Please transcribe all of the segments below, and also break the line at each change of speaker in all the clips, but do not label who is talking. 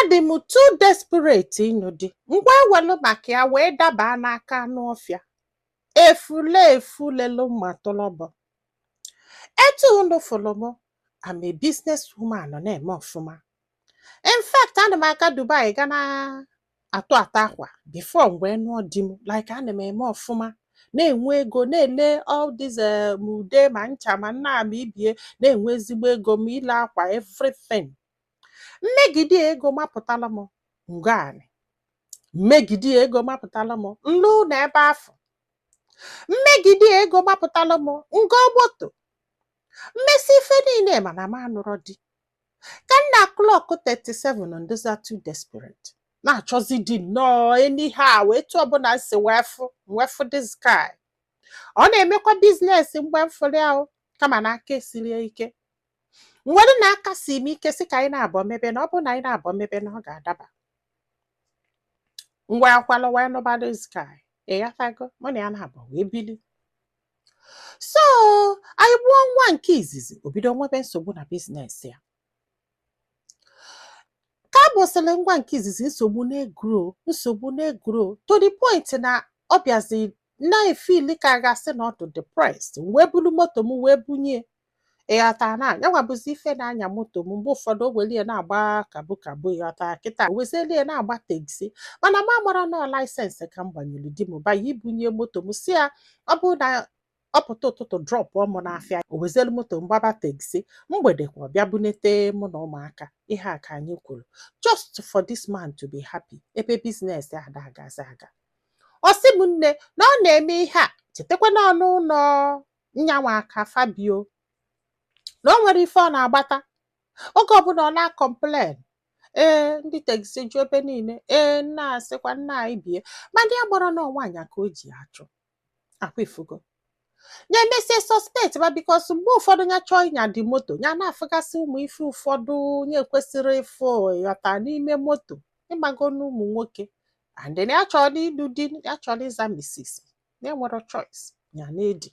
adị m too desperate ịnụ di ngwa ewelu maka ya wee daba n'aka anụ ọfịa efu lelu ma tụlọbọ etu unu fụrụ m am a business woman na-eme ọfụma. In fact, ana m aga Dubai ga na atụ akwa before mgbe nụọ di m like ana m eme ọfụma na-enwe ego na-ele all this ude ma ncha ma nna ama ibie na-enwe ezigbo ego ma ile akwa everything. Mmegide ego mapụtala m ngani mmegide ego mapụtala m nlu na ebe afọ mmegide ego mapụtala m ngo moto mmesi ife niile mana m anụrụ di ka nna clock 37 and those are too desperate na-achọzi di nnọọ anyhow etu ọbụla si wefu this guy. Ọ na-emekwa biznes mgbe mfụrụ ahụ kama na aka esirie ike nwere na aka si m ike si ka anyị na-abọ mebe na ọ bụ na anyị na-abọ mebe na ọ ga-adaba ngwa akwala wee nụba this guy ịghọtago mụ na ya na-abọ wee bili. So anyị gbuo nwa nke izizi obido nwebe nsogbu na biznes ya ka agbụsịrị ngwa nke izizi nsogbu na-egro to the point na ọ bịazi na-efili ka gasị na ọdụ depressed wee bulu moto m wee bunye ịghọta na yanwa bụzi ife na-anya moto m mgbe ụfọdụ o welie na-agba kabu ịghọta kịta wezelie na-agba tegzi mana m agbara nọ laịsensị ka m gbanyere di m banye ibunye moto m si ya ọ bụ na ọ pụta ụtụtụ drọp ọmụ n'afịa o wezelu moto m gbaba tegzi mgbede kwa bịa bunete mụ na ụmụaka ihe a ka anyị kwuru just for this man to be happy ebe biznes ya ada agazi aga. Ọ sị m nne na ọ na-eme ihe a chetakwa n'ọnụ ụlọ nyanwa aka Fabio na o nwere ife ọ na-agbata oge ọbụla ọ na-complain ndị tegzi ju ebe niile nna asịkwa nna anyị bie ma ndị agbara na nwaanyị ka o ji achụ akwa ifugo na-emesi suspect ba bikos mgbe ụfọdụ ya chọọ ịnya dị moto ya na-afụgasị ụmụ ife ụfọdụ nye kwesịrị ịfụ yọta n'ime moto ịgbago n'ụmụ nwoke and then ya chọrọ ịlụ di ya chọrọ ịza misis na enwere choice ya na-edi.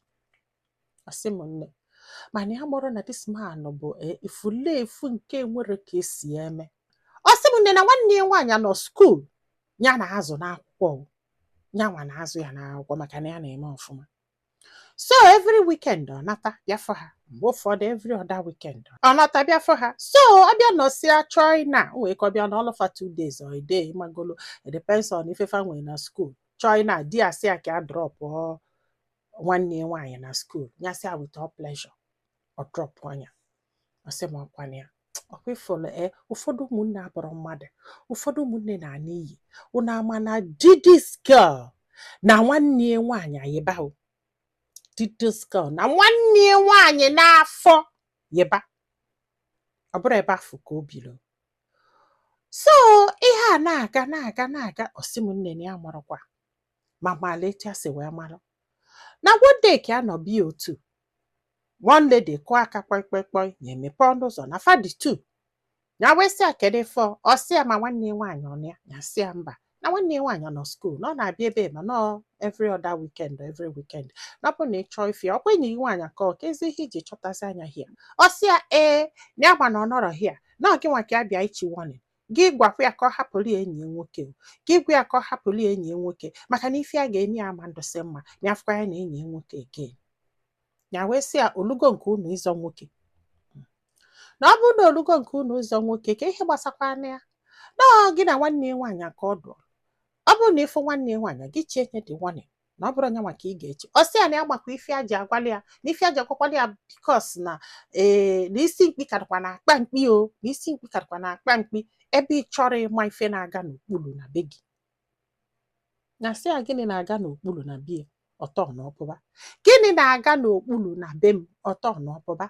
Asị m nne mana ya mụrụ na this man bụ efulefu nke nwere ka esi eme. Ọ sị m nne na nwanne ya nwaanyị nọ skuul ya na-azụ n'akwụkwọ nyanwa na-azụ ya n'akwụkwọ maka na ya na-eme ọfụma. So every weekend ọ nata bịa for ha mgbe ụfọdụ every other weekend ọ nata bịa for ha so ọ bịa nọsịa China wee ka ọ bịa n'ọlụfa 2 days or a day magolo it depends on ifefa nwere na school China di asị ya ka a drop nwanne ya nwaanyị na school nyasị ya with all pleasure ọ drop anya ọ sị m ọkwana ya ọkwa ifụlụ ụfọdụ ụmụnne abụrụ mmadụ ụfọdụ ụmụnne na-ana iyi unu ama na this girl na nwanne ya nwaanyị ayịbahụ this girl na nwanne ya nwaanyị n'afọ yịba ọ bụrụ ebe afọ ka o biro. So ihe a na-aga ọsị m nne na ya marụkwa ma mala etu ya si wee marụ na one day ka ya nọ bia otu one lady kụọ aka kpọị ya emepe ọnụ ụzọ na fadi 2 ya wee sị ya kedu fọ ọ sị ya ma nwanne ya nwaanyị ọ ya sị ya mba na nwanne ya nwaanyị nọ skuul na ọ na-abịa ebe ma nọ every other weekend or every weekend na ọ bụ na ị chọọ ife ọkwa enyi gị nwaanyị ka ọ ka ezi ihe iji chọtazi anya hia ọ sị ya na ya gba na ọ nọrọ hia na ọ gị nwa ka ya bịa ichi warning gị gwakwa ya ka ọ hapụrụ ya enyi ya nwoke gị gwa ya ka ọ hapụrụ ya enyi ya nwoke maka na ife ya ga-enye ya ama ndụsị mma ma ya fụkwa ya na enyi ya nwoke again. Ya wee sị ya olugo nke unu ịzọ nwoke na ọ bụrụ na olugo nke unu ịzọ nwoke ka ihe gbasakwa anya ya na gị na nwanne ya nwaanyị ka ọ dụrụ ọ bụrụ na ịfụ nwanne ya nwaanyị gị chie nye dị warning na ọ bụrụ nya nwa ka ị ga-echi ọ sị ya na ya makwa ife ya ji agwali ya na ife ya ji agwakwali ya bikos na na isi mkpi karịkwa na akpa mkpi na isi mkpi karịkwa na akpa mkpi ebe ị chọrọ ịma ife na-aga n'okpuru na be gị na sị ya gịnị na-aga n'okpuru na bie ọtọ n'ọpụba gịnị na-aga n'okpuru na be m ọtọ n'ọpụba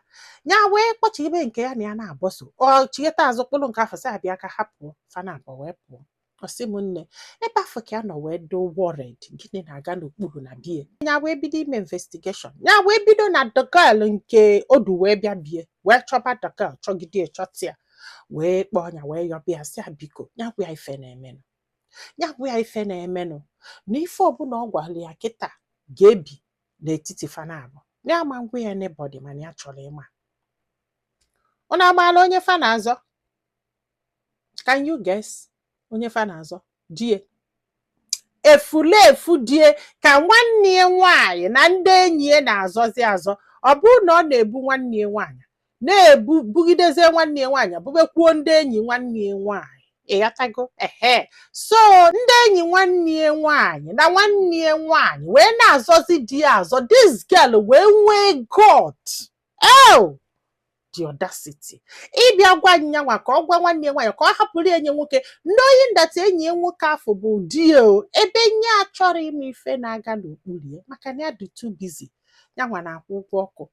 ya wee kpọchi ibe nke ya na ya na-abọso ọ chigheta azụ kpụrụ nke afọ sị abịa ka ha pụọ fana abụọ wee pụọ. Ọ sị m nne ebe afọ ka ya nọ wee do worried gịnị na-aga n'okpuru na bie ya wee bido ime investigation ya wee bido na the girl nke odu wee bịa bie wee chọba the girl chọgide chọtịa wee kpọọ ya wee yọbịa sị ya biko ya gwa ya ife na-emenụ ya gwa ya ife na-emenụ na ife ọbụla ọ gwara ya kịta ga-ebi n'etiti fana abụọ ya ama ngwa ya anybody mana ya chọrọ ịma ọ na-amaala onye fana azọ Can you guess? Onye fa na-azọ die efulefu die ka nwanne ya nwaanyị na ndị enyi ya na-azọzi azọ. Ọ bụrụ na ọ na-ebu nwanne ya nwaanyị na-ebu bugidezie nwanne ya nwaanyị bubekwuo ndị enyi nwanne ya nwaanyị. Ịghọtago? So ndị enyi nwanne ya nwaanyị na nwanne ya nwaanyị wee na-azọzi di ya azọ. This girl wee nwee God. The audacity ịbịa gwa nyanwa ka ọ gwa nwanne ya nwaanyị ka ọ hapụrụ enye nwoke ndị oyi ndata enyi ya nwoke afọ bụ di ebe nye achọrọ ime ife na-aga n'okpuru ya maka na ya dị too busy. Nyanwa na-akwụ ụgwọ ọkụ,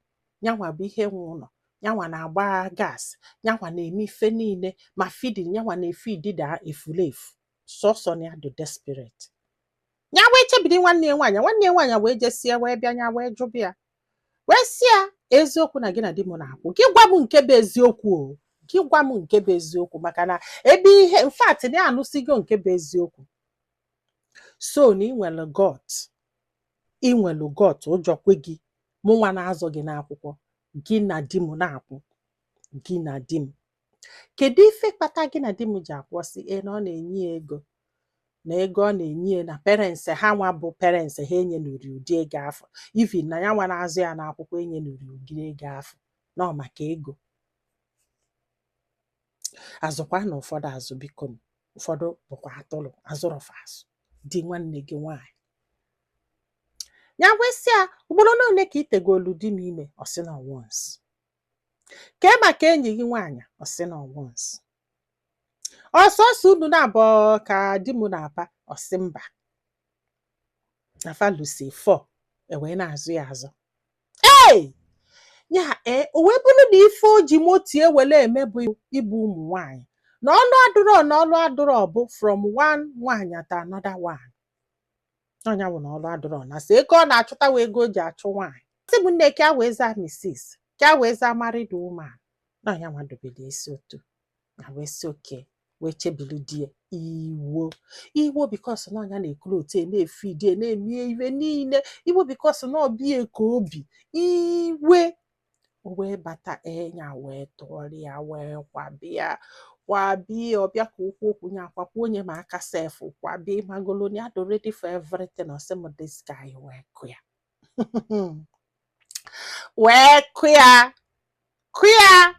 nyanwa bụ ihe nwe ụlọ, nyanwa na-agba gas, nyanwa na-eme ife niile ma feeding nyanwa na-efidi da efulefu. Sọsọ na ya dị desperate. Nya wee chebiri nwanne ya nwaanyị wee jesie wee bịa nya wee jụbịa ya wee sị ya eziokwu na gị na di m na-akwụ. Gị gwa m nke bụ eziokwu gị gwa m nke bụ eziokwu maka na ebe ihe in fact na anụsigo nke bụ eziokwu. So na inwelu got ụjọ kwe gị mụ nwa na-azọ gị n'akwụkwọ gị na di m na-akwụ gị na di m. Kedu ife kpata gị na di m ji akwụsị? Na ọ na-enye ego na ego ọ na-enye na parents ha nwa bụ parents ha enye n'uri ụdị ego afọ even na ya nwa na-azụ ya n'akwụkwọ enye n'uri ụdị ego afọ nọ maka ego. Azụkwa na ụfọdụ azụ biko ụfọdụ bụkwa atụrụ azụrọfa azụ di nwanne gị nwaanyị. Ya wesị ya ugboro ole ka itegolu di m ime? Ọ sị na once. Ka maka enyi gị nwaanyị? Ọ sị na once. Ọsọsọ unu na-abụ ka di m na-apa? Ọ sị mba na falusi 4 wee na-azụ ya azụ. Ya o wee bụrụ na ife o ji moto ewele eme bụ ịbụ ụmụ nwaanyị na ọlụ adụrọ bụ from one nwaanyị to another one. Ọnya bụ na ọlụ adụrọ na sị ego ọ na-achụta wee ego o ji achụ nwaanyị. Sị bụ nne ka wee za Mrs. ka wee za married woman. Na ya nwadobele isi otu na wee sị oke wee chebili die iwo because na ọnya na-ekuru otu na-efidi na-eme iwe niile iwo because na ọbịa ka obi iwe o wee bata enya wee tụọrịa wee kwabịa ọbịa ka okwu nya akwapụ onye ma aka sef kwabịa magolo ya do ready for everything. Or some of this guy wee kụya wee kụya